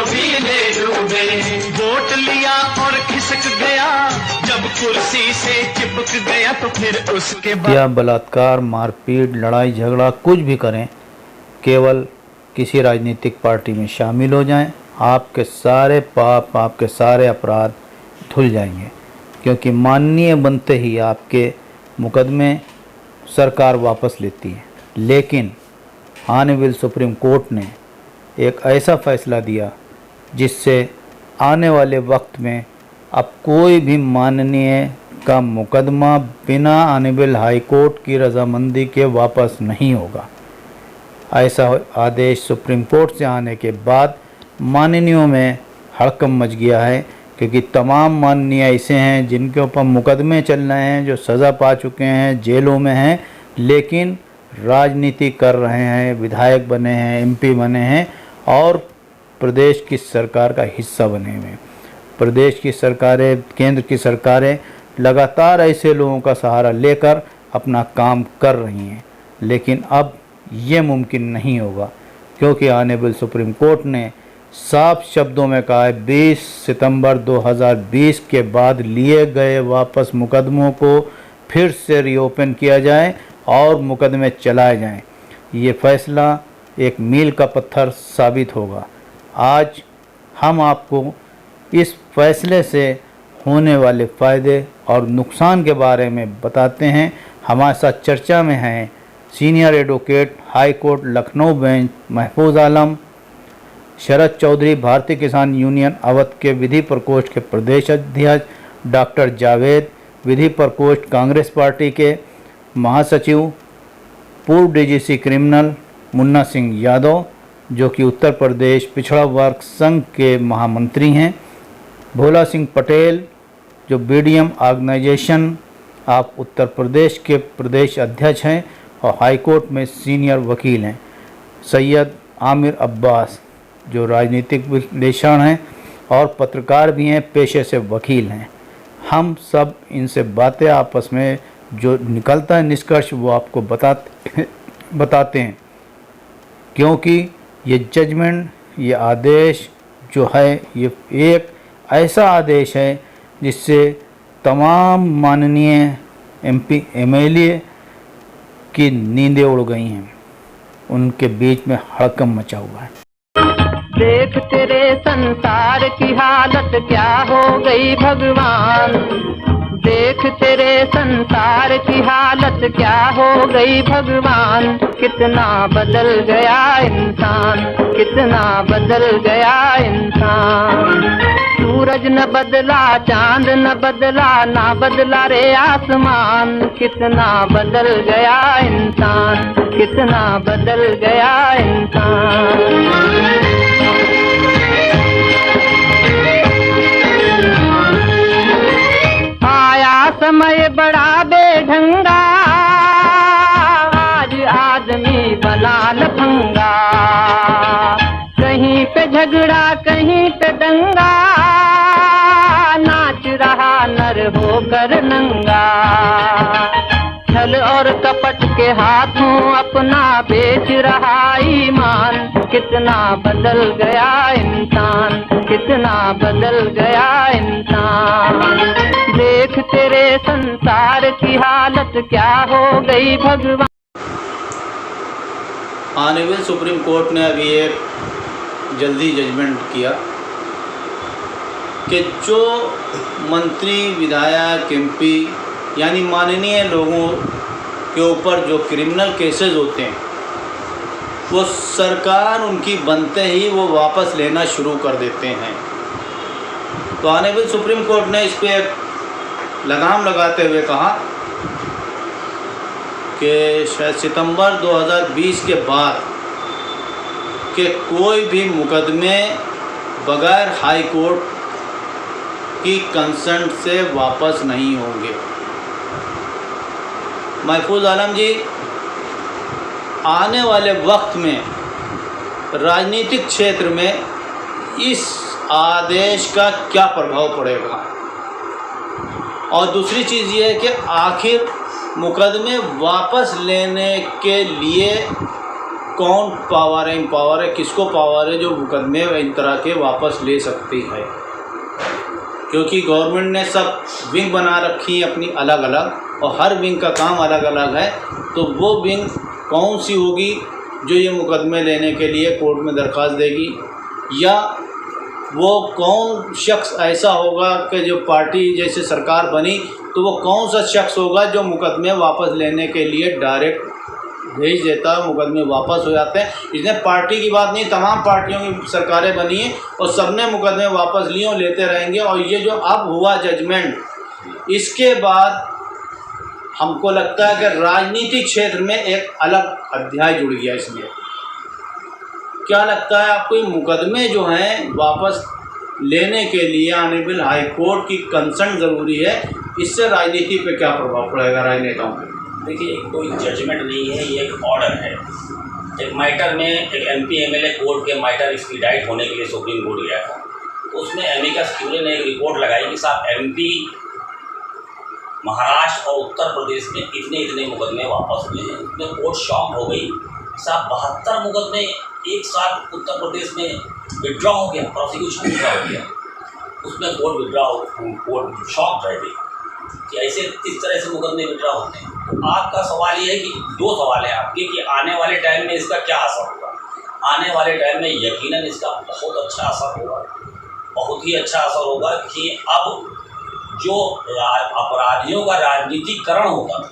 भी ले डूबे। वोट लिया और खिसक गया, जब कुर्सी से चिपक गया तो फिर उसके बाद या बलात्कार, मारपीट, लड़ाई झगड़ा कुछ भी करें, केवल किसी राजनीतिक पार्टी में शामिल हो जाएं, आपके सारे पाप, आपके सारे अपराध धुल जाएंगे। क्योंकि माननीय बनते ही आपके मुकदमे सरकार वापस लेती है। लेकिन ऑनरेबल सुप्रीम कोर्ट ने एक ऐसा फैसला दिया जिससे आने वाले वक्त में अब कोई भी माननीय का मुकदमा बिना ऑनरेबल हाई कोर्ट की रजामंदी के वापस नहीं होगा। ऐसा आदेश सुप्रीम कोर्ट से आने के बाद माननीयों में हड़कंप मच गया है, क्योंकि तमाम माननीय ऐसे हैं जिनके ऊपर मुकदमे चल रहे हैं, जो सज़ा पा चुके हैं, जेलों में हैं, लेकिन राजनीति कर रहे हैं, विधायक बने हैं, एमपी बने हैं और प्रदेश की सरकार का हिस्सा बने हुए हैं। प्रदेश की सरकारें, केंद्र की सरकारें लगातार ऐसे लोगों का सहारा लेकर अपना काम कर रही हैं, लेकिन अब ये मुमकिन नहीं होगा, क्योंकि ऑनरेबल सुप्रीम कोर्ट ने साफ शब्दों में कहा है 20 सितंबर 2020 के बाद लिए गए वापस मुकदमों को फिर से रीओपन किया जाए और मुकदमे चलाए जाएं। ये फैसला एक मील का पत्थर साबित होगा। आज हम आपको इस फैसले से होने वाले फ़ायदे और नुकसान के बारे में बताते हैं। हमारे साथ चर्चा में हैं senior advocate high court Lucknow bench महफूज आलम, शरद चौधरी भारतीय किसान यूनियन अवध के विधि प्रकोष्ठ के प्रदेश अध्यक्ष डॉक्टर जावेद, विधि प्रकोष्ठ कांग्रेस पार्टी के महासचिव, पूर्व डीजीसी क्रिमिनल मुन्ना सिंह यादव जो कि उत्तर प्रदेश पिछड़ा वर्ग संघ के महामंत्री हैं, भोला सिंह पटेल जो BDM organisation of Uttar Pradesh के प्रदेश अध्यक्ष हैं और हाई कोर्ट में सीनियर वकील हैं, सैयद आमिर अब्बास जो राजनीतिक विश्लेषण हैं और पत्रकार भी हैं, पेशे से वकील हैं। हम सब इनसे बातें आपस में जो निकलता है निष्कर्ष वो आपको बताते हैं, क्योंकि ये जजमेंट, ये आदेश जो है ये एक ऐसा आदेश है जिससे तमाम माननीय एमपी एमएलए की नींदें उड़ गई हैं, उनके बीच में हड़कंप मचा हुआ है। देख तेरे संसार की हालत क्या हो गई भगवान, देख तेरे संसार की हालत क्या हो गई भगवान। कितना बदल गया इंसान, कितना बदल गया इंसान। सूरज न बदला, चांद न बदला, ना बदला रे आसमान। कितना बदल गया इंसान, कितना बदल गया इंसान। समय बड़ा बेढंगा, आज आदमी बना लफंगा। कहीं पे झगड़ा कहीं पे दंगा, नाच रहा नर होकर नंगा। छल और कपट के हाथों अपना बेच रहा ईमान। कितना बदल गया इंसान, कितना बदल गया इंसान। देख तेरे संसार की हालत क्या हो गई भगवान। ऑनरेबल सुप्रीम कोर्ट ने अभी एक जल्दी जजमेंट किया कि जो मंत्री, विधायक, एमपी यानी माननीय लोगों के ऊपर जो क्रिमिनल केसेस होते हैं वो सरकार उनकी बनते ही वो वापस लेना शुरू कर देते हैं। तो ऑनरेबल सुप्रीम कोर्ट ने इस पर एक लगाम लगाते हुए कहा कि शायद सितंबर 2020 के बाद के कोई भी मुकदमे बगैर हाई कोर्ट की कंसेंट से वापस नहीं होंगे। महफूज आलम जी, आने वाले वक्त में राजनीतिक क्षेत्र में इस आदेश का क्या प्रभाव पड़ेगा, और दूसरी चीज़ ये है कि आखिर मुकदमे वापस लेने के लिए कौन पावर है, इम्पावर है, किसको पावर है जो मुकदमे इन तरह के वापस ले सकती है, क्योंकि गवर्नमेंट ने सब विंग बना रखी है अपनी अलग अलग और हर विंग का काम अलग अलग है। तो वो विंग कौन सी होगी जो ये मुकदमे लेने के लिए कोर्ट में दरख्वास्त देगी, या वो कौन शख्स ऐसा होगा कि जो पार्टी जैसे सरकार बनी तो वो कौन सा शख्स होगा जो मुकदमे वापस लेने के लिए डायरेक्ट भेज देता है, मुकदमे वापस हो जाते हैं। इसमें पार्टी की बात नहीं, तमाम पार्टियों की सरकारें बनी हैं और सबने मुकदमे वापस लिए और लेते रहेंगे। और ये जो अब हुआ जजमेंट, इसके बाद हमको लगता है कि राजनीतिक क्षेत्र में एक अलग अध्याय जुड़ गया। इसमें क्या लगता है आपको, मुकदमे जो हैं वापस लेने के लिए ऑनरेबल हाई कोर्ट की कंसर्न ज़रूरी है, इससे राजनीति पे क्या प्रभाव पड़ेगा राजनेताओं पे? देखिए, कोई जजमेंट नहीं है, ये एक ऑर्डर है। एक मैटर में एक MP MLA कोर्ट के मैटर एक्सपीडाइट होने के लिए सुप्रीम कोर्ट गया था, तो उसमें एमिकस क्यूरी ने एक रिपोर्ट लगाई कि साहब MP, महाराष्ट्र और उत्तर प्रदेश में इतने मुकदमे वापस हुए हैं। उसमें कोर्ट शॉक हो गई, साहब 72 मुकदमे एक साथ उत्तर प्रदेश में विड्रॉ हो गया, प्रोसिक्यूशन विड्रॉ हो गया। उसमें कोर्ट शॉक रह गई कि ऐसे किस तरह से मुकदमे विड्रॉ होते हैं। तो आपका सवाल ये है कि 2 सवाल हैं आपके कि आने वाले टाइम में इसका क्या असर होगा। आने वाले टाइम में यकीनन इसका बहुत अच्छा असर होगा, बहुत ही अच्छा असर होगा कि अब जो अपराधियों का राजनीतिकरण होता था,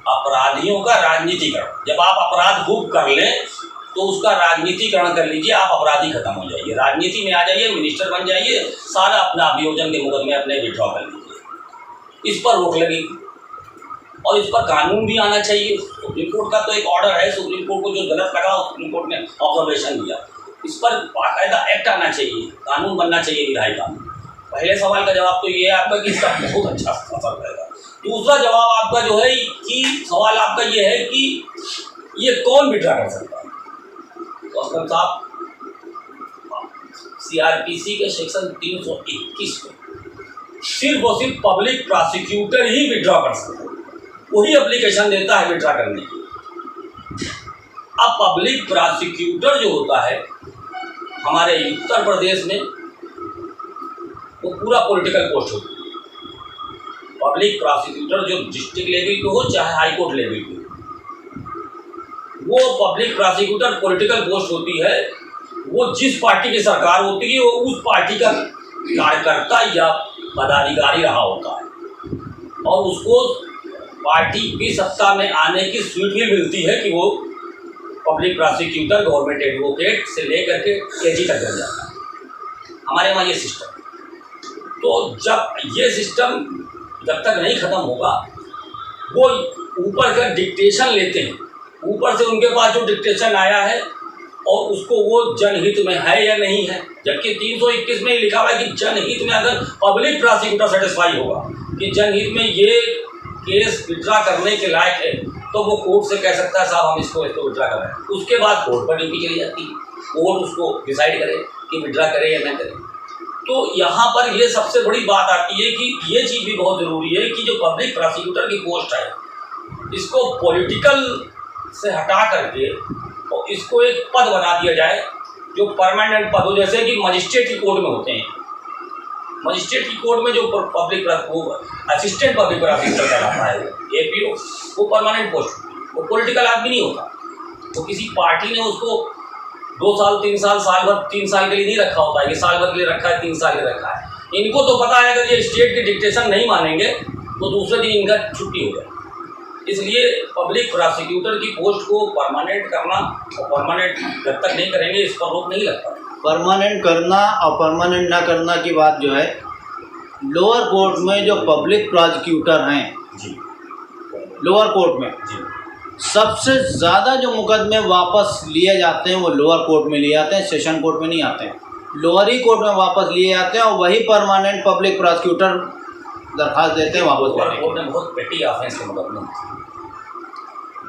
अपराधियों का राजनीतिकरण, जब आप अपराध खूब कर लें तो उसका राजनीतिकरण कर लीजिए, आप अपराधी खत्म हो जाइए, राजनीति में आ जाइए, मिनिस्टर बन जाइए, सारा अपना अभियोजन के मुकदमे अपने विड्रॉ कर लीजिए। इस पर रोक लगेगी और इस पर कानून भी आना चाहिए। सुप्रीम कोर्ट का तो एक ऑर्डर है, सुप्रीम कोर्ट को जो गलत लगा सुप्रीम कोर्ट ने ऑब्जर्वेशन दिया, इस पर बाकायदा एक्ट आना चाहिए, कानून बनना चाहिए, विधायी कानून। पहले सवाल का जवाब तो ये है आपका कि इसका बहुत अच्छा असर रहेगा। दूसरा जवाब आपका जो है कि सवाल आपका ये है कि ये कौन विड्रॉ कर सकता है। तो असलम साहब, CRPC के सेक्शन 321 में सिर्फ और सिर्फ पब्लिक प्रोसिक्यूटर ही विड्रॉ कर सकता है, वही एप्लीकेशन देता है विड्रॉ करने की। अब पब्लिक प्रोसिक्यूटर जो होता है हमारे उत्तर प्रदेश में, वो पूरा पॉलिटिकल पोस्ट होता है। पब्लिक प्रोसिक्यूटर जो डिस्ट्रिक्ट लेवल पे हो चाहे हाई कोर्ट लेवल पे, वो पब्लिक प्रोसिक्यूटर पॉलिटिकल पोस्ट होती है। वो जिस पार्टी की सरकार होती है वो उस पार्टी का कार्यकर्ता या पदाधिकारी रहा होता है और उसको पार्टी की सत्ता में आने की स्वीट भी मिलती है कि वो पब्लिक प्रोसिक्यूटर गवर्नमेंट एडवोकेट से लेकर के AG तक कर जाता है। हमारे वहाँ ये सिस्टम, तो जब ये सिस्टम जब तक नहीं ख़त्म होगा, वो ऊपर का डिक्टेशन लेते हैं, ऊपर से उनके पास जो डिक्टेशन आया है और उसको वो जनहित में है या नहीं है। जबकि 321 में लिखा हुआ है कि जनहित में अगर पब्लिक प्रोसिक्यूटर सेटिस्फाई होगा कि जनहित में ये केस विड्रॉ करने के लायक है, तो वो कोर्ट से कह सकता है साहब हम इसको विड्रॉ कर रहे हैं। उसके बाद कोर्ट पर ड्यूटी चली जाती है, कोर्ट उसको डिसाइड करे कि विड्रॉ करे या न करे। तो यहाँ पर ये सबसे बड़ी बात आती है कि ये चीज़ भी बहुत ज़रूरी है कि जो पब्लिक प्रोसिक्यूटर की पोस्ट है, इसको पॉलिटिकल से हटा करके और इसको एक पद बना दिया जाए जो परमानेंट पद हो, जैसे कि मजिस्ट्रेट की कोर्ट में होते हैं। मजिस्ट्रेट की कोर्ट में जो पब्लिक असिस्टेंट पब्लिक प्रोसिक्यूटर कहलाता है, APO, वो परमानेंट पोस्ट, वो पॉलिटिकल आदमी नहीं होता। तो किसी पार्टी ने उसको 2 साल 3 साल साल भर 3 साल के लिए नहीं रखा होता है, ये साल भर के लिए रखा है, 3 साल के लिए रखा है। इनको तो पता है अगर ये स्टेट की डिक्टेशन नहीं मानेंगे तो दूसरे दिन इनका छुट्टी हो जाए। इसलिए पब्लिक प्रोसिक्यूटर की पोस्ट को परमानेंट करना और परमानेंट जब तक नहीं करेंगे इस पर रोक नहीं लगता। परमानेंट करना और परमानेंट ना करना की बात जो है, लोअर कोर्ट में जो पब्लिक प्रोसिक्यूटर हैं जी, लोअर कोर्ट में जी, सबसे ज़्यादा जो मुकदमे वापस लिए जाते हैं वो लोअर कोर्ट में लिए जाते हैं, सेशन कोर्ट में नहीं आते हैं, लोअर ही कोर्ट में वापस लिए जाते हैं और वही परमानेंट पब्लिक प्रोसिक्यूटर दरख्वास्त देते हैं वापस लेने की। कोर्ट में बहुत पेटी ऑफेंस के मुकदमे होते हैं।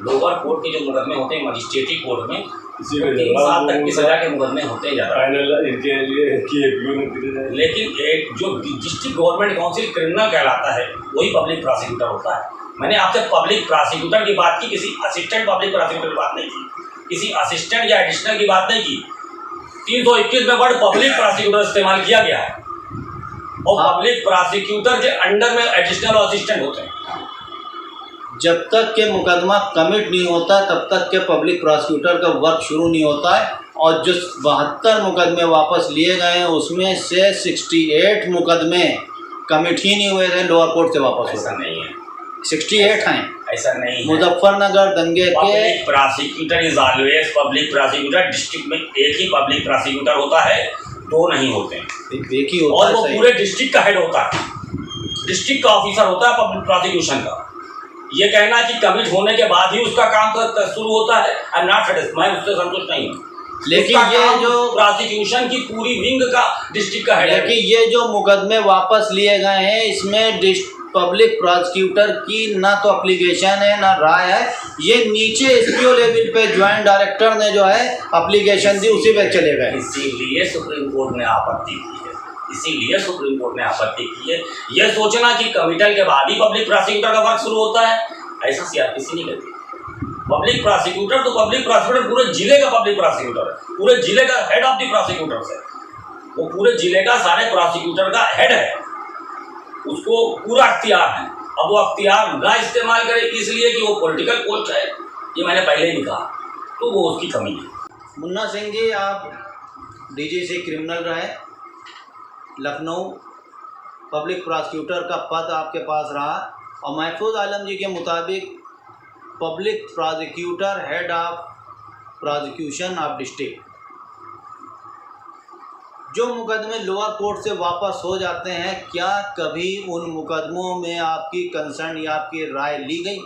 लोअर कोर्ट के जो मुकदमे होते हैं मजिस्ट्रेटी कोर्ट में 3 साल तक की सजा के मुकदमे होते हैं ज़्यादा। लेकिन एक जो डिस्ट्रिक्ट गवर्नमेंट काउंसिल क्रिमिनल कहलाता है वही पब्लिक प्रोसिक्यूटर होता है। मैंने आपसे पब्लिक प्रोसिक्यूटर की बात की, किसी असिस्टेंट पब्लिक प्रोसिक्यूटर की बात नहीं की, किसी असिस्टेंट या एडिशनल की बात नहीं की। 321 में वर्ड पब्लिक प्रोसिक्यूटर इस्तेमाल किया गया है और पब्लिक प्रोसिक्यूटर के अंडर में एडिशनल और असिस्टेंट होते हैं। जब तक के मुकदमा कमिट नहीं होता तब तक के पब्लिक प्रोसिक्यूटर का वर्क शुरू नहीं होता है। और जो 72 मुकदमे वापस लिए गए हैं उसमें से 68 मुकदमे कमिट ही नहीं हुए थे, लोअर कोर्ट से वापस ऐसा हुए। नहीं है, 68 हैं। ऐसा नहीं है। मुजफ्फरनगर दंगे के public prosecutor is always public prosecutor. District में एक ही पब्लिक प्रोसिक्यूटर होता है, दो नहीं होते हैं। एक ही होता और है, वो सही। पूरे डिस्ट्रिक्ट का हेड होता है, डिस्ट्रिक्ट का ऑफिसर होता है पब्लिक प्रोसिक्यूशन का। ये कहना कि कमिट होने के बाद ही उसका काम शुरू होता है, आई एम नॉट सेटिस्फाइड, मैं उससे संतुष्ट नहीं हूँ। लेकिन उसका ये काम जो प्रोसिक्यूशन की पूरी विंग का डिस्ट्रिक्ट का हेड है। लेकिन ये जो मुकदमे वापस लिए गए हैं इसमें पब्लिक प्रोसिक्यूटर की ना तो एप्लीकेशन है ना राय है। ये नीचे एसपीओ लेवल पे ज्वाइंट डायरेक्टर ने जो है एप्लीकेशन दी, उसी पे चले गए। इसीलिए सुप्रीम कोर्ट ने आपत्ति की है, इसीलिए सुप्रीम कोर्ट ने आपत्ति की है। यह सोचना कि कमिटल के बाद ही पब्लिक प्रोसिक्यूटर का वर्क शुरू होता है, ऐसा सीआरपीसी नहीं करती। पब्लिक प्रोसिक्यूटर तो पब्लिक प्रोसिक्यूटर पूरे जिले का पब्लिक प्रोसिक्यूटर है, पूरे जिले का हेड ऑफ द प्रोसिक्यूटर्स है। वो पूरे जिले का सारे प्रोसिक्यूटर का हेड है, उसको पूरा अख्तियार है। अब वो अख्तियार ना इस्तेमाल करे इसलिए कि वो पॉलिटिकल पोस्ट है, ये मैंने पहले ही कहा, तो वो उसकी कमी है। मुन्ना सिंह जी, आप डीजीसी क्रिमिनल रहे, लखनऊ पब्लिक प्रोसिक्यूटर का पद आपके पास रहा और महफूज आलम जी के मुताबिक public prosecutor head of prosecution of district. जो मुकदमे लोअर कोर्ट से वापस हो जाते हैं, क्या कभी उन मुकदमों में आपकी कंसर्न या आपकी राय ली गई?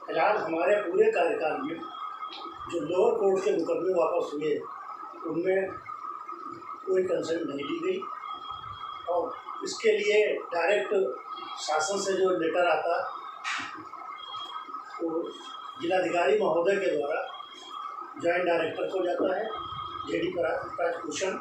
फिलहाल हमारे पूरे कार्यकाल में जो लोअर कोर्ट के मुकदमे वापस हुए उनमें कोई कंसर्न नहीं ली गई और इसके लिए डायरेक्ट शासन से जो लेटर आता तो जिलाधिकारी महोदय के द्वारा जॉइंट डायरेक्टर को जाता है, जेडी प्रोसिक्यूशन,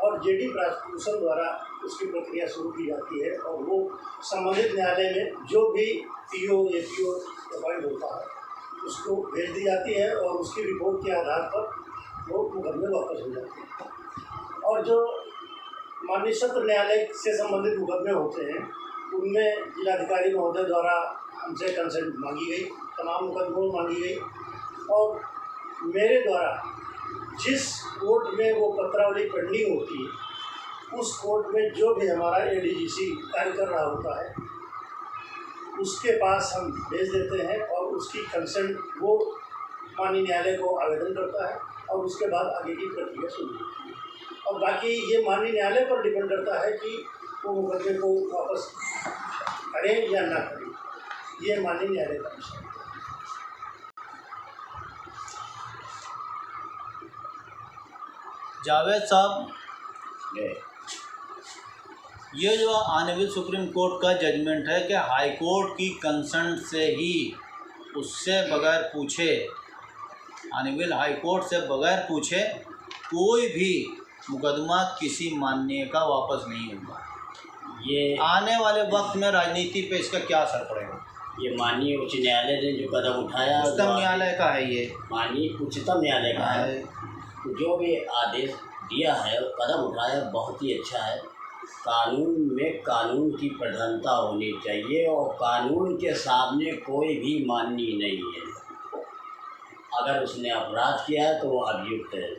और जेडी प्रोसिक्यूशन द्वारा उसकी प्रक्रिया शुरू की जाती है और वो संबंधित न्यायालय में जो भी पीओ एपीओ अपॉइंट होता है उसको भेज दी जाती है और उसकी रिपोर्ट के आधार पर वो मुकदमे वापस हो जाते हैं। और जो माननीय सत्र न्यायालय से संबंधित मुकदमे होते हैं उनमें जिलाधिकारी महोदय द्वारा हमसे कंसेंट मांगी गई, तमाम मुकदमों में मांगी गई और मेरे द्वारा जिस कोर्ट में वो पत्रावली पढ़नी होती है उस कोर्ट में जो भी हमारा एडीजीसी कार्य कर रहा होता है उसके पास हम भेज देते हैं और उसकी कंसेंट वो माननीय न्यायालय को आवेदन करता है और उसके बाद आगे की प्रक्रिया शुरू होती है। और बाकी ये माननीय न्यायालय पर डिपेंड करता है कि वो मुकदमे को वापस करें या ना करें, ये माननीय न्यायालय का विषय है। जावेद साहब, ये जो ऑनरेबल सुप्रीम कोर्ट का जजमेंट है कि हाई कोर्ट की कंसर्न से ही उससे बगैर पूछे, ऑनरेबल हाई कोर्ट से बगैर पूछे कोई भी मुकदमा किसी माननीय का वापस नहीं होगा। ये आने वाले वक्त में राजनीति पे इसका क्या असर पड़ेगा? ये माननीय उच्च न्यायालय ने जो कदम उठाया, उच्चतम न्यायालय का है, ये माननीय उच्चतम न्यायालय का है, जो भी आदेश दिया है कदम उठाया बहुत ही अच्छा है। कानून में कानून की प्रधानता होनी चाहिए और कानून के सामने कोई भी माननीय नहीं है। अगर उसने अपराध किया है तो वो अभियुक्त है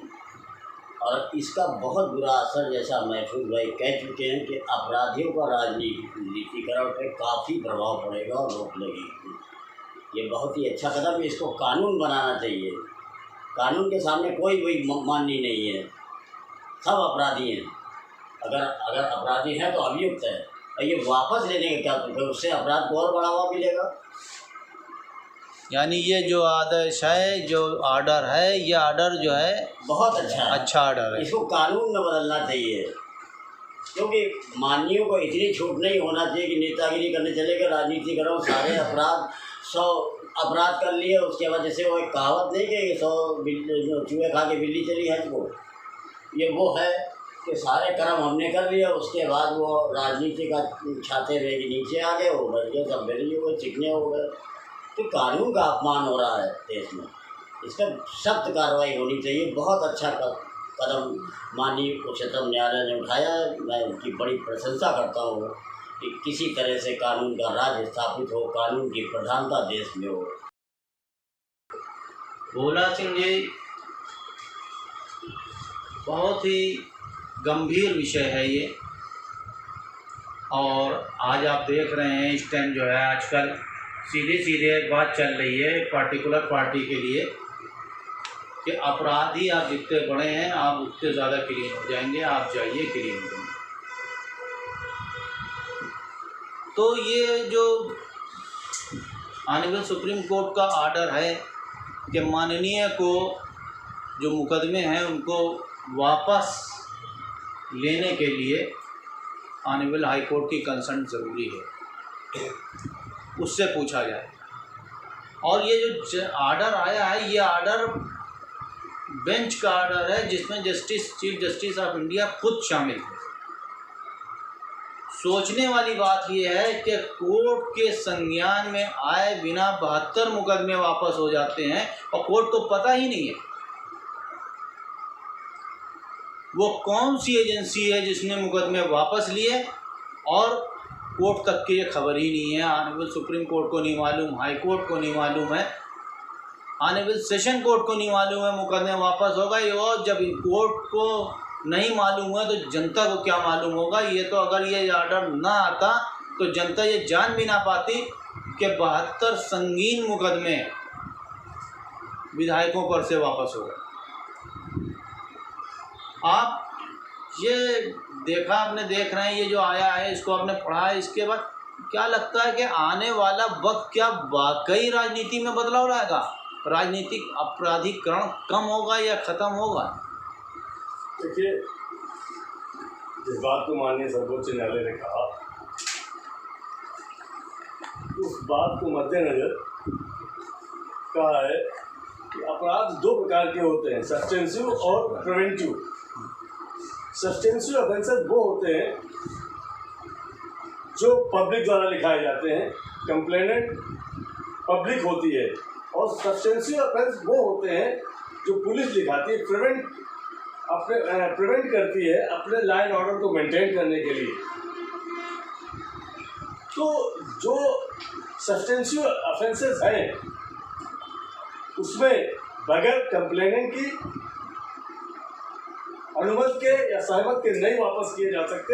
और इसका बहुत बुरा असर, जैसा महफूज भाई कह चुके हैं, कि अपराधियों का राजनीतिकरण पर काफ़ी प्रभाव पड़ेगा और रोक लगेगी। ये बहुत ही अच्छा कदम है, इसको कानून बनाना चाहिए। कानून के सामने कोई भी माननीय नहीं है, सब अपराधी हैं। अगर अपराधी हैं तो अभियुक्त है और ये वापस लेने का क्या तो उससे अपराध को और बढ़ावा मिलेगा। यानी ये जो आदेश है, जो ऑर्डर है, ये ऑर्डर जो है बहुत अच्छा है, अच्छा ऑर्डर है। इसको कानून में बदलना चाहिए क्योंकि माननीयों को इतनी छूट नहीं होना चाहिए कि नेतागिरी करने चले गए, राजनीति करो, सारे अपराध 100 अपराध कर लिए, उसके बाद जैसे वो एक कहावत नहीं कि 100 चूहे खा के बिल्ली चली है, वो ये वो है के सारे कर्म हमने कर लिए, उसके बाद वो राजनीति का छाते हुए के नीचे आ गए, वो बच गए, सब बेरी हो गए, चिकने हो गए। तो कानून का अपमान हो रहा है देश में, इस पर सख्त कार्रवाई होनी चाहिए। बहुत अच्छा कदम माननीय उच्चतम न्यायालय ने उठाया है, मैं उनकी बड़ी प्रशंसा करता हूँ कि किसी तरह से कानून का राज स्थापित हो, कानून की प्रधानता देश में हो। भोला सिंह जी, बहुत ही गंभीर विषय है ये, और आज आप देख रहे हैं इस टाइम जो है आजकल सीधे सीधे एक बात चल रही है एक पार्टिकुलर पार्टी के लिए कि अपराधी आप जितने बड़े हैं आप उतने ज़्यादा क्लीन हो जाएंगे, आप जाइए क्लीन हो। तो ये जो ऑनरेबल सुप्रीम कोर्ट का आर्डर है कि माननीय को जो मुकदमे हैं उनको वापस लेने के लिए ऑनरेबल हाई कोर्ट की कंसर्न ज़रूरी है, उससे पूछा जाए। और ये जो आर्डर आया है, ये आर्डर बेंच का आर्डर है जिसमें चीफ जस्टिस ऑफ इंडिया खुद शामिल थे। सोचने वाली बात ये है कि कोर्ट के संज्ञान में आए बिना 72 मुकदमे वापस हो जाते हैं और कोर्ट को पता ही नहीं है वो कौन सी एजेंसी है जिसने मुकदमे वापस लिए, और कोर्ट तक की ये खबर ही नहीं है। ऑनरेबल सुप्रीम कोर्ट को नहीं मालूम, हाई कोर्ट को नहीं मालूम है, ऑनरेबल सेशन कोर्ट को नहीं मालूम है मुकदमे वापस हो गए। और जब कोर्ट को नहीं मालूम है तो जनता को क्या मालूम होगा। ये तो अगर ये ऑर्डर ना आता तो जनता ये जान भी ना पाती कि 72 संगीन मुकदमे विधायकों पर से वापस हो गए। आप ये देखा, आपने देख रहे हैं ये जो आया है इसको आपने पढ़ा है, इसके बाद क्या लगता है कि आने वाला वक्त क्या वाकई राजनीति में बदलाव लाएगा? राजनीतिक अपराधीकरण कम होगा या ख़त्म होगा? देखिए, जिस बात को माननीय सर्वोच्च न्यायालय ने कहा उस बात को मद्देनजर कहा है कि अपराध दो प्रकार के होते हैं, सब्सटेंसिव और प्रिवेंटिव। सब्सटेंसिव ऑफेंसेस वो होते हैं जो पब्लिक द्वारा लिखाए जाते हैं, कंप्लेनेंट पब्लिक होती है, और सब्सटेंसिव ऑफेंस वो होते हैं जो पुलिस लिखाती है, प्रिवेंट करती है अपने लॉ एंड ऑर्डर को मेंटेन करने के लिए। तो जो सब्सटेंसिव ऑफेंसेस हैं उसमें बगैर कंप्लेनेंट की अनुमति के या सहमत के नहीं वापस किए जा सकते,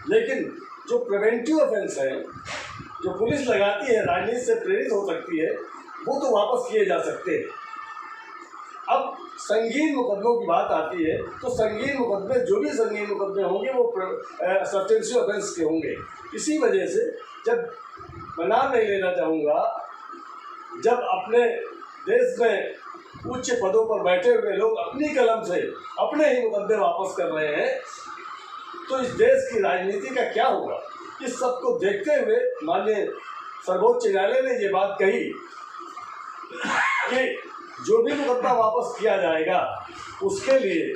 लेकिन जो प्रिवेंटिव ऑफेंस है जो पुलिस लगाती है, राजनीति से प्रेरित हो सकती है, वो तो वापस किए जा सकते हैं। अब संगीन मुकदमों की बात आती है तो संगीन मुकदमे, जो भी संगीन मुकदमे होंगे वो सब्सटेंसिव ऑफेंस के होंगे। इसी वजह से जब मैं नाम नहीं लेना चाहूँगा, जब अपने देश में उच्च पदों पर बैठे हुए लोग अपनी कलम से अपने ही मुकदमे वापस कर रहे हैं, तो इस देश की राजनीति का क्या होगा? इस सब को देखते हुए माननीय सर्वोच्च न्यायालय ने ये बात कही कि जो भी मुकदमा वापस किया जाएगा उसके लिए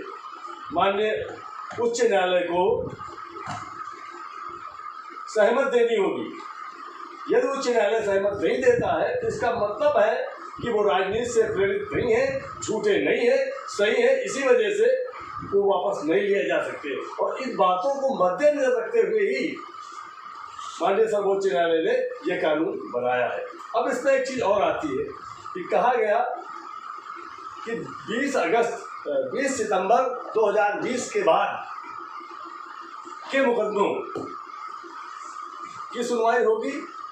माननीय उच्च न्यायालय को सहमत देनी होगी। यदि उच्च न्यायालय सहमत नहीं देता है तो इसका मतलब है कि वो राजनीति से प्रेरित नहीं है, झूठे नहीं है, सही है। इसी वजह से वो वापस नहीं लिए जा सकते, और इन बातों को मद्देनजर रखते हुए ही माननीय सर्वोच्च न्यायालय ने यह कानून बनाया है। अब इसमें एक चीज़ और आती है कि कहा गया कि 20 सितंबर 2020 के बाद के मुकदमों की सुनवाई होगी।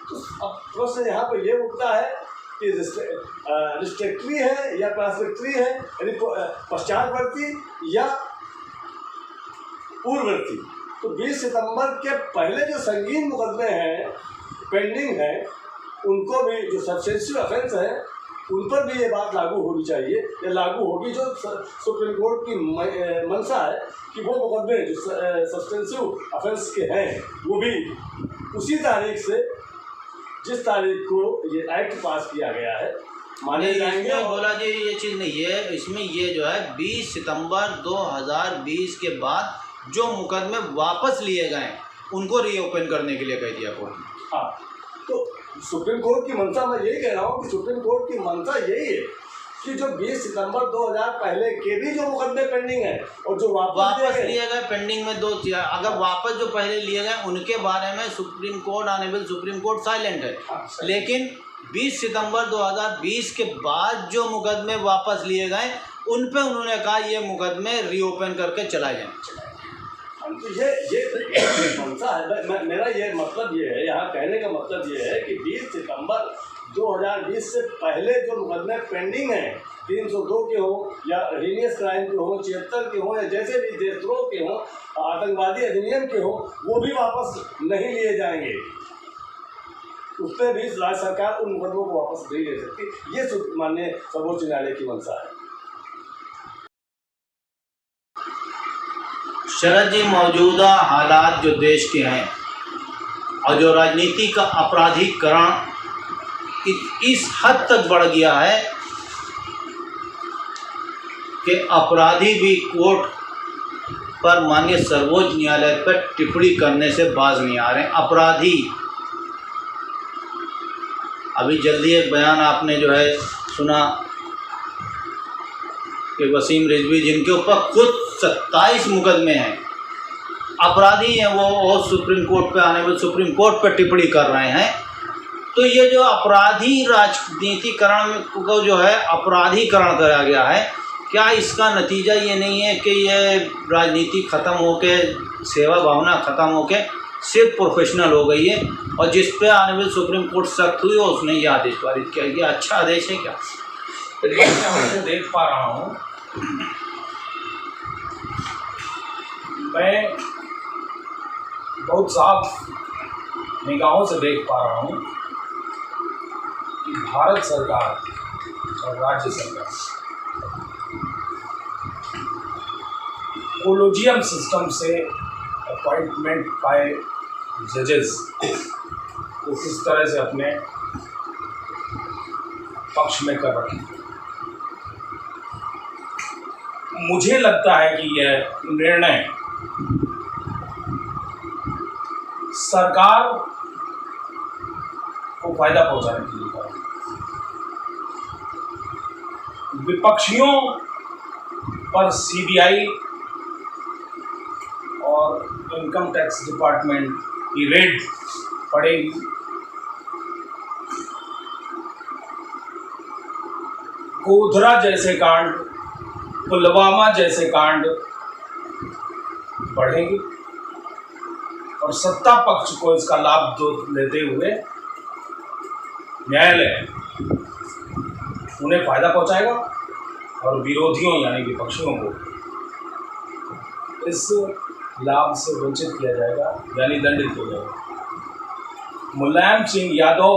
तो अब प्रश्न यहाँ पर यह उठता है कि रिस्ट्रिक्टरी है या ट्रांसफिक्टरी है, यानी पश्चातवर्ती या पूर्ववर्ती। तो 20 सितंबर के पहले जो संगीन मुकदमे हैं पेंडिंग हैं, उनको भी जो सब्सटेंसिव ऑफेंस है उन पर भी ये बात लागू होनी चाहिए, या लागू होगी। जो सुप्रीम कोर्ट की मंशा है कि वो मुकदमे जो सब्सटेंसिव ऑफेंस के हैं वो भी उसी तारीख से, जिस तारीख को ये एक्ट पास किया गया है, माने जाएंगे। इसमें बोला जी ये चीज़ नहीं है, इसमें ये जो है 20 सितंबर 2020 के बाद जो मुकदमे वापस लिए गए उनको रीओपन करने के लिए कह दिया कोर्ट ने। हाँ, तो सुप्रीम कोर्ट की मंशा, मैं यही कह रहा हूँ कि सुप्रीम कोर्ट की मंशा यही है कि जो 20 सितंबर 2000 पहले के भी जो मुकदमे पेंडिंग है और जो वापस लिए गए पेंडिंग में 2 चीज़, अगर वापस जो पहले लिए गए उनके बारे में supreme court honourable supreme court silent है। लेकिन 20 सितंबर 2020 के बाद जो मुकदमे वापस लिए गए उन पे उन्होंने कहा ये मुकदमे रीओपन करके चलाए जाएं। तो ये मंशा है। मेरा ये मतलब ये है, यहाँ कहने का मतलब ये है कि 20 सितंबर 2020 से पहले जो मुकदमे पेंडिंग हैं, 302 के हो या हीनियस क्राइम के हो, 76 के हो या जैसे भी देशद्रोह के हो, आतंकवादी अधिनियम के हो, वो भी वापस नहीं लिए जाएंगे। उस पर भी राज्य सरकार उन मुकदमों को वापस नहीं ले सकती। ये माननीय सर्वोच्च न्यायालय की मंशा है। शरद जी, मौजूदा हालात जो देश के हैं और जो राजनीति का अपराधीकरण इस हद तक बढ़ गया है कि अपराधी भी कोर्ट पर माननीय सर्वोच्च न्यायालय पर टिप्पणी करने से बाज नहीं आ रहे हैं। अपराधी, अभी जल्दी एक बयान आपने जो है सुना कि वसीम रिजवी जिनके ऊपर खुद 27 मुकदमे हैं, अपराधी हैं वो सुप्रीम कोर्ट पे आने वाले सुप्रीम कोर्ट पर टिप्पणी कर रहे हैं। तो ये जो अपराधी राजनीतिकरण को जो है अपराधीकरण करा गया है, क्या इसका नतीजा ये नहीं है कि ये राजनीति ख़त्म होके, सेवा भावना ख़त्म होके सिर्फ प्रोफेशनल हो गई है? और जिस पे आने वाले सुप्रीम कोर्ट सख्त हुई और उसने ये आदेश पारित किया। ये अच्छा आदेश है क्या? मैं देख पा रहा हूँ, मैं बहुत साफ निगाहों से देख पा रहा हूँ कि भारत सरकार और राज्य सरकार कोलोजियम सिस्टम से अपॉइंटमेंट बाय जजेस को किस तरह से अपने पक्ष में कर रखे। मुझे लगता है कि यह निर्णय सरकार को फायदा पहुंचाने के लिए था। विपक्षियों पर सीबीआई और इनकम टैक्स डिपार्टमेंट की रेड पड़ेगी। गोधरा जैसे कांड, पुलवामा जैसे कांड बढ़ेंगे और सत्ता पक्ष को इसका लाभ देते हुए न्यायालय उन्हें फायदा पहुंचाएगा और विरोधियों यानी विपक्षियों को इस लाभ से वंचित किया जाएगा यानी दंडित किया जाएगा। मुलायम सिंह यादव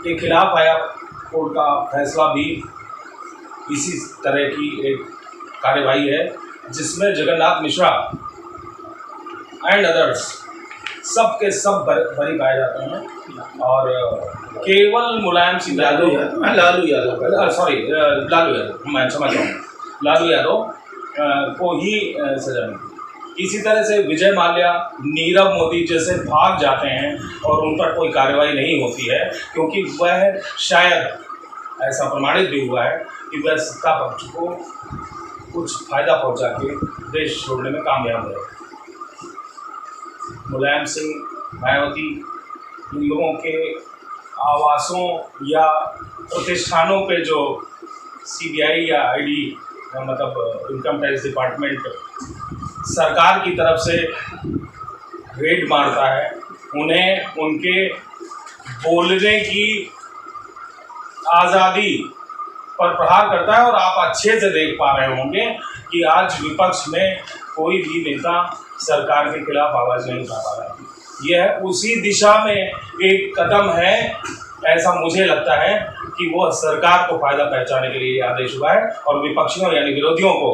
के खिलाफ आया कोर्ट का फैसला भी इसी तरह की एक कार्यवाही है, जिसमें जगन्नाथ मिश्रा एंड अदर्स सब के सब बरी पाए जाते हैं और केवल मुलायम सिंह यादव, लालू यादव, मैं समझ रहा हूँ, लालू यादव को ही सजा मिली। इसी तरह से विजय माल्या, नीरव मोदी जैसे भाग जाते हैं और उन पर कोई कार्रवाई नहीं होती है, क्योंकि वह शायद ऐसा प्रमाणित भी हुआ है कि वह सत्ता पक्ष को कुछ फायदा पहुंचा के देश छोड़ने में कामयाब है। मुलायम सिंह, मायावती, इन लोगों के आवासों या प्रतिष्ठानों पे जो सीबीआई या आईडी मतलब इनकम टैक्स डिपार्टमेंट सरकार की तरफ से रेड मारता है, उन्हें उनके बोलने की आज़ादी पर प्रहार करता है। और आप अच्छे से देख पा रहे होंगे कि आज विपक्ष में कोई भी नेता सरकार के खिलाफ आवाज़ नहीं उठा पा रहा है। यह उसी दिशा में एक कदम है, ऐसा मुझे लगता है कि वो सरकार को फायदा पहुंचाने के लिए आदेश हुआ है और विपक्षियों यानी विरोधियों को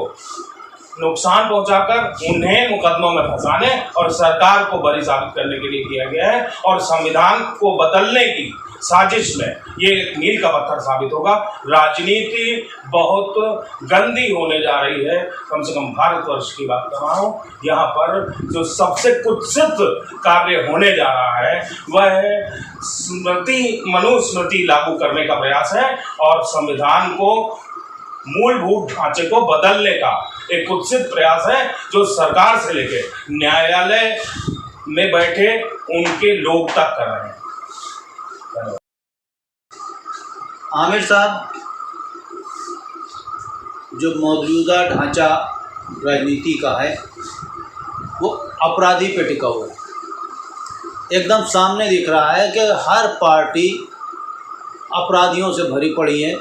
नुकसान पहुंचाकर उन्हें मुकदमों में फंसाने और सरकार को बरी साबित करने के लिए किया गया है और संविधान को बदलने की साजिश में ये एक मील का पत्थर साबित होगा। राजनीति बहुत गंदी होने जा रही है। कम से कम भारतवर्ष की बात कर रहा हूँ, यहाँ पर जो सबसे कुत्सित कार्य होने जा रहा है वह है मनुस्मृति लागू करने का प्रयास है और संविधान को, मूलभूत ढांचे को बदलने का एक कुत्सित प्रयास है जो सरकार से लेके न्यायालय में बैठे उनके लोग तक कर रहे हैं। आमिर साहब, जो मौजूदा ढांचा राजनीति का है वो अपराधी पे टिका हुआ है। एकदम सामने दिख रहा है कि हर पार्टी अपराधियों से भरी पड़ी है,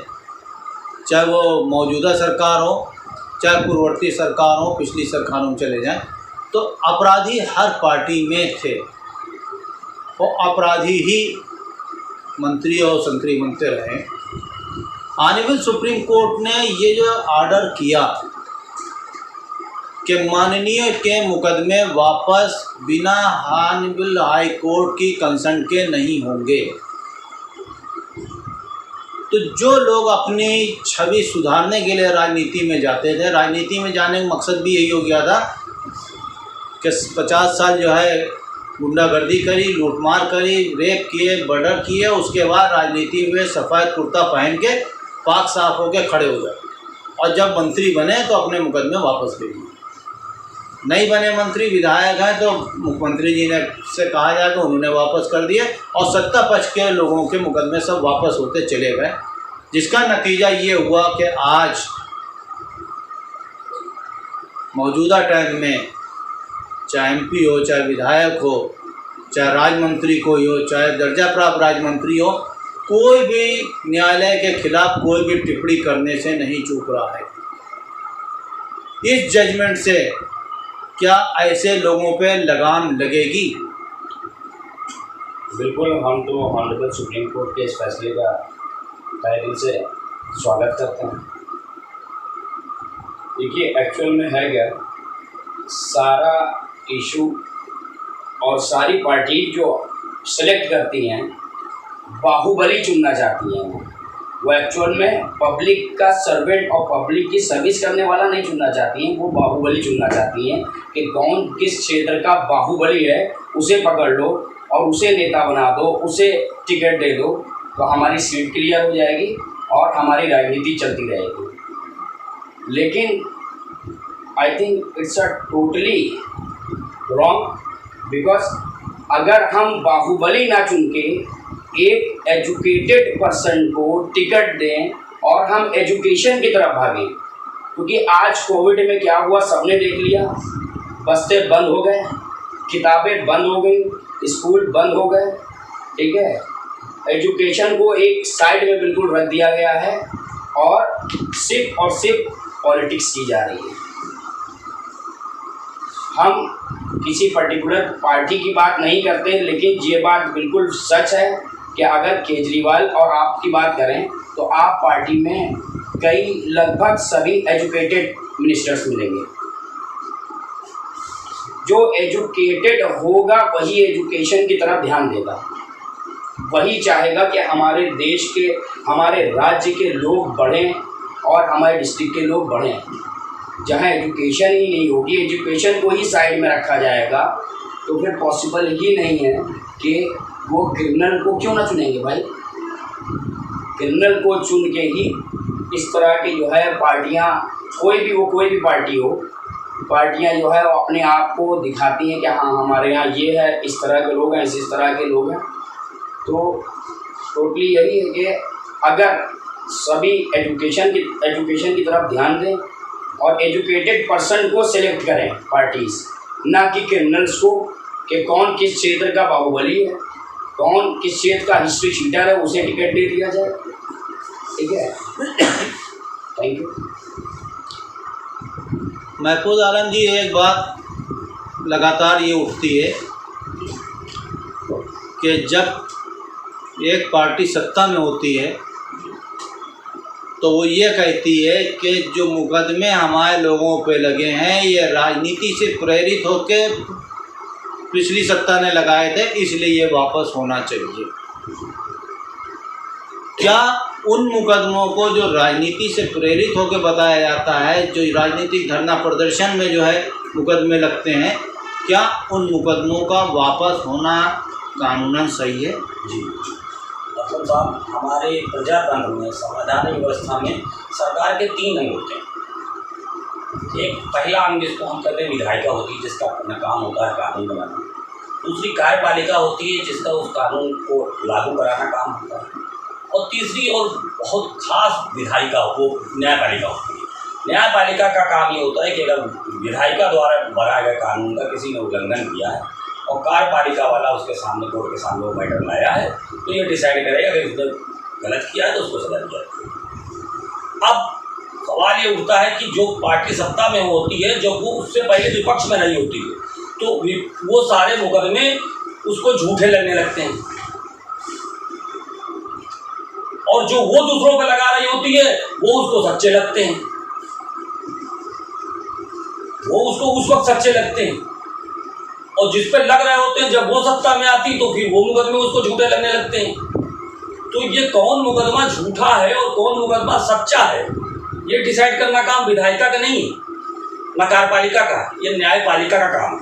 चाहे वो मौजूदा सरकार हो, चाहे पूर्ववर्ती सरकार हो, पिछली सरकारों में चले जाएं, तो अपराधी हर पार्टी में थे और अपराधी ही मंत्री और संतरी बनते रहे। ऑनरेबल सुप्रीम कोर्ट ने ये जो ऑर्डर किया कि माननीय के मुकदमे वापस बिना ऑनरेबल हाई कोर्ट की कंसर्न के नहीं होंगे, तो जो लोग अपनी छवि सुधारने के लिए राजनीति में जाते थे, राजनीति में जाने का मकसद भी यही हो गया था कि 50 साल जो है गुंडागर्दी करी, लूटमार करी, रेप किए, मर्डर किए, उसके बाद राजनीति में सफ़ेद कुर्ता पहन के पाक साफ होकर खड़े हो गए और जब मंत्री बने तो अपने मुकदमे वापस ले लिए। नहीं बने मंत्री, विधायक हैं तो मुख्यमंत्री जी ने से कहा जाए तो उन्होंने वापस कर दिए और सत्ता पक्ष के लोगों के मुकदमे सब वापस होते चले गए, जिसका नतीजा ये हुआ कि आज मौजूदा टाइम में चाहे एमपी हो, चाहे विधायक हो, चाहे राज्यमंत्री कोई हो, चाहे दर्जा प्राप्त राज्यमंत्री हो, कोई भी न्यायालय के खिलाफ कोई भी टिप्पणी करने से नहीं चूक रहा है। इस जजमेंट से क्या ऐसे लोगों पे लगाम लगेगी? बिल्कुल, हम तो ऑनरेबल सुप्रीम कोर्ट के इस फैसले का तहे दिल से स्वागत करते हैं। देखिए, एक्चुअल में है क्या, सारा इशू और सारी पार्टी जो सेलेक्ट करती हैं बाहुबली चुनना चाहती हैं। वो एक्चुअल में पब्लिक का सर्वेंट और पब्लिक की सर्विस करने वाला नहीं चुनना चाहती हैं, वो बाहुबली चुनना चाहती हैं कि कौन किस क्षेत्र का बाहुबली है उसे पकड़ लो और उसे नेता बना दो, उसे टिकट दे दो, तो हमारी सीट क्लियर हो जाएगी और हमारी राजनीति चलती रहेगी। लेकिन I think it's a totally wrong, because अगर हम बाहुबली ना चुन के एक एजुकेटेड पर्सन को टिकट दें और हम एजुकेशन की तरफ भागें, क्योंकि आज कोविड में क्या हुआ सबने देख लिया, बस्ते बंद हो गए, किताबें बंद हो गई, स्कूल बंद हो गए, ठीक है। एजुकेशन को एक साइड में बिल्कुल रख दिया गया है और सिर्फ पॉलिटिक्स की जा रही है। हम किसी पर्टिकुलर पार्टी की बात नहीं करते, लेकिन ये बात बिल्कुल सच है कि अगर केजरीवाल और आपकी बात करें तो आप पार्टी में कई लगभग सभी एजुकेटेड मिनिस्टर्स मिलेंगे। जो एजुकेटेड होगा वही एजुकेशन की तरफ ध्यान देगा, वही चाहेगा कि हमारे देश के, हमारे राज्य के लोग बढ़ें और हमारे डिस्ट्रिक्ट के लोग बढ़ें। जहाँ एजुकेशन ही नहीं होगी, एजुकेशन को ही साइड में रखा जाएगा, तो फिर पॉसिबल ही नहीं है कि वो क्रिमिनल को क्यों ना चुनेंगे भाई। क्रिमिनल को चुन के ही इस तरह की जो है पार्टियाँ, कोई भी पार्टी हो, पार्टियाँ जो है वो अपने आप को दिखाती हैं कि हाँ हमारे यहाँ ये है, इस तरह के लोग हैं, इस तरह के लोग हैं। तो टोटली यही है कि अगर सभी एजुकेशन की तरफ ध्यान दें और एजुकेटेड पर्सन को सिलेक्ट करें पार्टीज़, ना कि क्रिमिनल्स को, कि कौन किस क्षेत्र का बाहुबली है, कौन किस क्षेत्र का हिस्ट्री शीटर है, उसे टिकट दे दिया जाए, ठीक है। Thank you. महफूज आलम जी, एक बात लगातार ये उठती है कि जब एक पार्टी सत्ता में होती है तो वो ये कहती है कि जो मुकदमे हमारे लोगों पे लगे हैं ये राजनीति से प्रेरित होकर पिछली सत्ता ने लगाए थे, इसलिए ये वापस होना चाहिए। क्या उन मुकदमों को जो राजनीति से प्रेरित होकर बताया जाता है, जो राजनीतिक धरना प्रदर्शन में जो है मुकदमे लगते हैं, क्या उन मुकदमों का वापस होना कानूनन सही है? जी डॉक्टर साहब, हमारे प्रजातंत्र में, संवैधानिक व्यवस्था में सरकार के 3 अंग होते हैं। एक पहला अंग जिसको हम कहते हैं विधायिका होती है, जिसका अपना काम होता है कानून बनाना। दूसरी कार्यपालिका होती है, जिसका उस कानून को लागू कराना काम होता है। और तीसरी और बहुत खास विधायिका वो न्यायपालिका होती है। न्यायपालिका का काम ये होता है कि अगर विधायिका द्वारा बनाए गए कानून का किसी ने उल्लंघन किया है और कार्यपालिका वाला उसके सामने, कोर्ट के सामने वो मैटर लाया है, तो ये डिसाइड करेगा कि उसने गलत किया है तो उसको सजा दिया जाए। अब सवाल ये उठता है कि जो पार्टी सत्ता में होती है, जब वो उससे पहले विपक्ष में नहीं होती है, तो वो सारे मुकदमे उसको झूठे लगने लगते हैं, और जो वो दूसरों पे लगा रही होती है वो उसको सच्चे लगते हैं। वो उसको उस वक्त सच्चे लगते हैं, और जिस पे लग रहे होते हैं जब वो सत्ता में आती तो फिर वो मुकदमे उसको झूठे लगने लगते हैं। तो ये कौन मुकदमा झूठा है और कौन मुकदमा सच्चा है, ये डिसाइड करना काम विधायिका का नहीं है, न कार्यपालिका का, ये न्यायपालिका का काम है,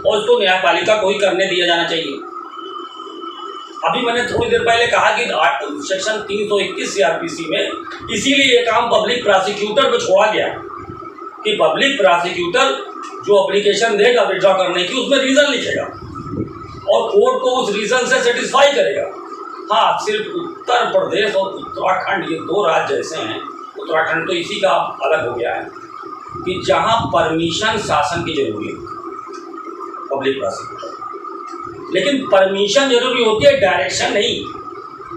और इसको न्यायपालिका को ही करने दिया जाना चाहिए। अभी मैंने थोड़ी देर पहले कहा कि सेक्शन 321 सीआरपीसी में इसीलिए ये काम पब्लिक प्रोसिक्यूटर को छोड़ा गया कि पब्लिक प्रोसिक्यूटर जो एप्लीकेशन देगा विड्रॉ करने की, उसमें रीज़न लिखेगा और कोर्ट को उस रीज़न से सेटिस्फाई करेगा। हाँ, सिर्फ उत्तर प्रदेश और उत्तराखंड ये 2 राज्य ऐसे हैं, उत्तराखंड तो इसी का अलग हो गया है, कि जहाँ परमिशन शासन की जरूरी है पब्लिक प्रोसिक्यूटर, लेकिन परमिशन जरूरी होती है, डायरेक्शन नहीं।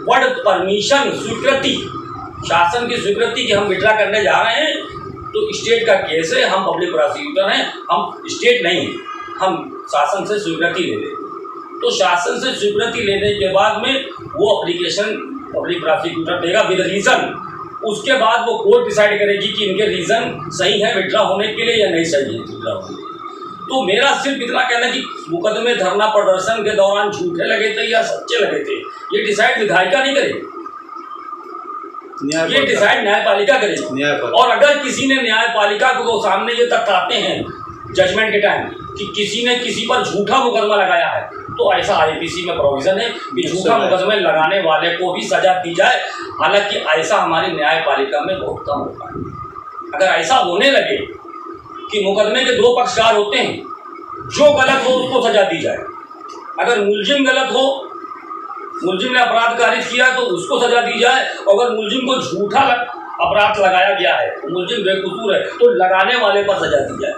वर्ड परमिशन, स्वीकृति, शासन की स्वीकृति कि हम विड्रॉ करने जा रहे हैं, तो स्टेट का केस है, हम पब्लिक प्रोसिक्यूटर हैं, हम स्टेट नहीं हैं, हम शासन से स्वीकृति ले लें। तो शासन से स्वीकृति लेने के बाद में वो एप्लीकेशन पब्लिक प्रोसिक्यूटर देगा विद रीज़न। उसके बाद वो कोर्ट डिसाइड करेगी कि इनके रीज़न सही है विड्रॉ होने के लिए या नहीं सही है विड्रॉ होने के लिए। तो मेरा सिर्फ इतना कहना है कि मुकदमे धरना प्रदर्शन के दौरान झूठे लगे थे या सच्चे लगे थे, ये डिसाइड विधायिका नहीं करेगी, ये डिसाइड न्यायपालिका करेगी। और अगर किसी ने न्यायपालिका को सामने ये तक आते हैं जजमेंट के टाइम कि किसी ने किसी पर झूठा मुकदमा लगाया है, तो ऐसा आईपीसी में प्रोविजन है कि झूठा मुकदमे लगाने वाले को भी सजा दी जाए। हालांकि ऐसा हमारी न्यायपालिका में बहुत कम होता है। अगर ऐसा होने लगे कि मुकदमे के 2 पक्षकार होते हैं, जो गलत हो उसको सजा दी जाए। अगर मुलजिम गलत हो, मुलजिम ने अपराध कारित किया तो उसको सजा दी जाए, और अगर मुलजिम को झूठा अपराध लगाया गया है, मुलजिम बेकसूर है, तो लगाने वाले पर सजा दी जाए।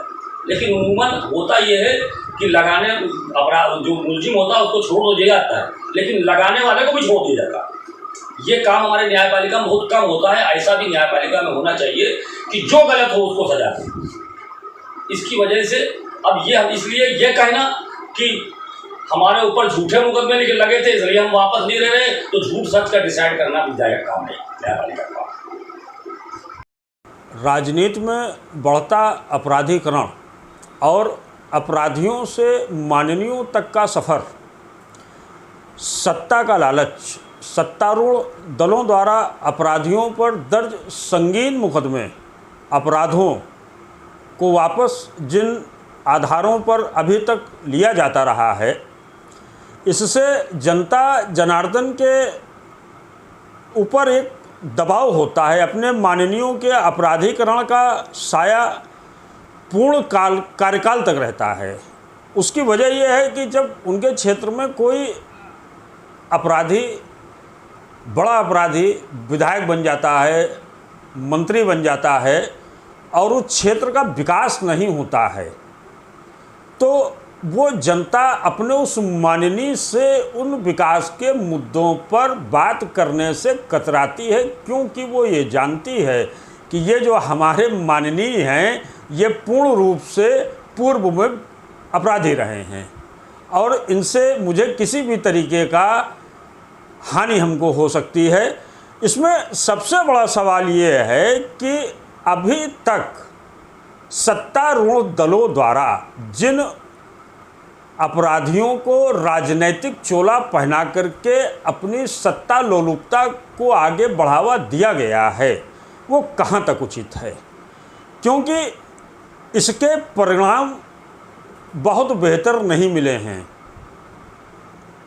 लेकिन उमूमन होता यह है कि लगाने अपराध जो मुलजिम होता है उसको छोड़ दिया जाता है, लेकिन लगाने वाले को भी छोड़ दिया जाता है। ये काम हमारे न्यायपालिका में बहुत कम होता है। ऐसा भी न्यायपालिका में होना चाहिए कि जो गलत हो उसको सजा दें। इसकी वजह से अब ये हम इसलिए ये कहना कि हमारे ऊपर झूठे मुकदमे लगे थे इसलिए हम वापस नहीं ले रहे, तो झूठ सच का डिसाइड करना विधायक काम नहीं, न्यायपालिका का काम। राजनीति में बढ़ता अपराधीकरण और अपराधियों से माननीयों तक का सफ़र, सत्ता का लालच, सत्तारूढ़ दलों द्वारा अपराधियों पर दर्ज संगीन मुकदमे, अपराधों को वापस जिन आधारों पर अभी तक लिया जाता रहा है, इससे जनता जनार्दन के ऊपर एक दबाव होता है। अपने माननीयों के अपराधीकरण का साया पूर्ण कार्यकाल तक रहता है। उसकी वजह यह है कि जब उनके क्षेत्र में कोई अपराधी, बड़ा अपराधी विधायक बन जाता है, मंत्री बन जाता है, और उस क्षेत्र का विकास नहीं होता है, तो वो जनता अपने उस माननीय से उन विकास के मुद्दों पर बात करने से कतराती है, क्योंकि वो ये जानती है कि ये जो हमारे माननीय हैं ये पूर्ण रूप से पूर्व में अपराधी रहे हैं, और इनसे मुझे किसी भी तरीके का हानि हमको हो सकती है। इसमें सबसे बड़ा सवाल ये है कि अभी तक सत्तारूढ़ दलों द्वारा जिन अपराधियों को राजनैतिक चोला पहना करके अपनी सत्ता लोलुपता को आगे बढ़ावा दिया गया है, वो कहाँ तक उचित है, क्योंकि इसके परिणाम बहुत बेहतर नहीं मिले हैं।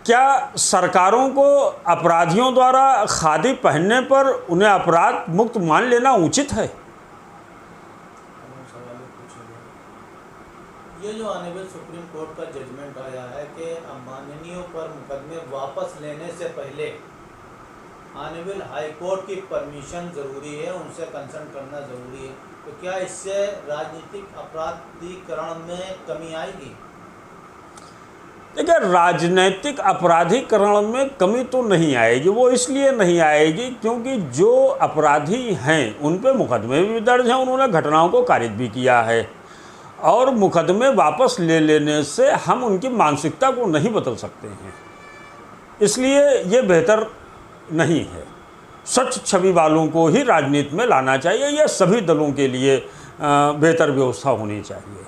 क्या सरकारों को अपराधियों द्वारा खादी पहनने पर उन्हें अपराध मुक्त मान लेना उचित है? ये जो ऑनरेबल सुप्रीम कोर्ट का जजमेंट आया है कि माननीयों पर मुकदमे वापस लेने से पहले ऑनरेबल हाई कोर्ट की परमिशन ज़रूरी है, उनसे कंसल्ट करना ज़रूरी है, तो क्या इससे राजनीतिक अपराधीकरण में कमी आएगी? देखिए, राजनीतिक अपराधीकरण में कमी तो नहीं आएगी। वो इसलिए नहीं आएगी क्योंकि जो अपराधी हैं उन पे मुकदमे भी दर्ज हैं, उन्होंने घटनाओं को कारित भी किया है, और मुकदमे वापस ले लेने से हम उनकी मानसिकता को नहीं बदल सकते हैं। इसलिए ये बेहतर नहीं है। सच छवि वालों को ही राजनीति में लाना चाहिए। यह सभी दलों के लिए बेहतर व्यवस्था होनी चाहिए।